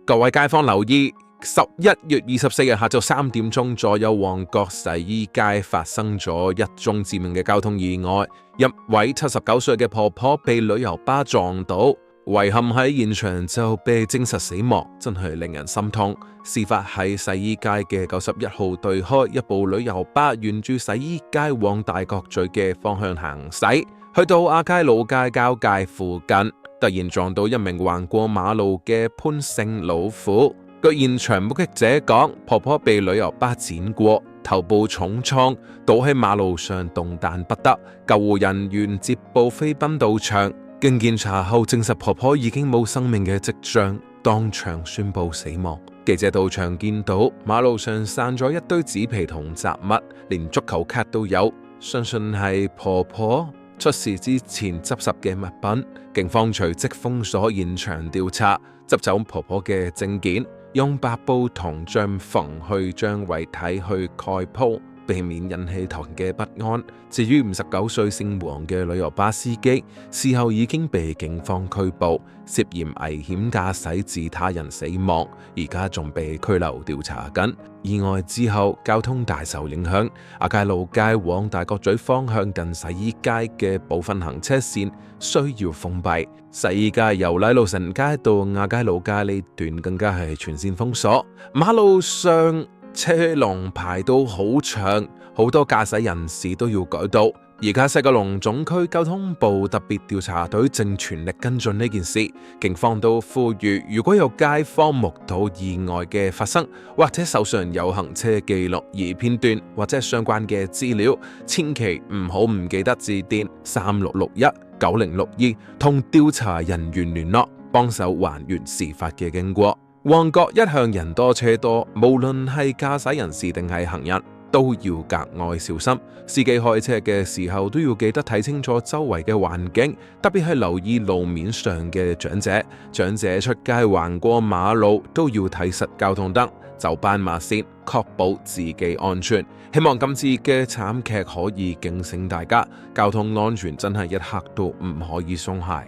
各位街坊留意，11月24日下晝3點鐘左右，旺角洗衣街發生咗一宗致命嘅交通意外，一位79歲嘅婆婆被旅遊巴撞到，遺憾喺現場就被證實死亡，真係令人心痛。事發喺洗衣街嘅91號對開，一部旅遊巴沿住洗衣街往大角咀嘅方向行駛，去到亞皆老街交界附近，突然撞到一名橫過馬路嘅潘姓老婦。據現場目擊者講，婆婆被旅遊巴輾過，頭部重創，倒喺馬路上動彈不得。救護人員接報飛奔到場，經檢查後證實婆婆已經冇生命嘅跡象，當場宣布死亡。記者到場見到馬路上散咗一堆紙皮同雜物，連足球卡都有，相信係婆婆出事之前執拾嘅物品。警方隨即封鎖現場調查，執走婆婆嘅證件，用白布同帳篷去將遺體去蓋鋪，避免引起途人嘅不安。至於59歲姓黃嘅旅遊巴司機，事後已經被警方拘捕，涉嫌危險駕駛致他人死亡，而家仲被拘留調查緊。意外之後，交通大受影響，亞皆老街往大角咀方向近洗衣街嘅部分行車線需要封閉，洗衣街由禮路臣街到亞皆老街呢段更加係全線封鎖，馬路上車龍排到好長，好多駕駛人士都要改道。而家西九龍總區交通部特別調查隊正全力跟進呢件事，警方都呼籲，如果有街坊目睹意外嘅發生，或者手上有行車記錄儀片段或者相關嘅資料，千祈唔記得致電36619062同調查人員聯絡，幫手還原事發嘅經過。旺角一向人多車多，無論係駕駛人士定係行人，都要格外小心。司機開車嘅時候都要記得睇清楚周圍嘅環境，特別係留意路面上嘅長者。長者出街橫過馬路都要睇實交通燈，走斑馬線，確保自己安全。希望今次嘅慘劇可以警醒大家，交通安全真係一刻都唔可以鬆懈。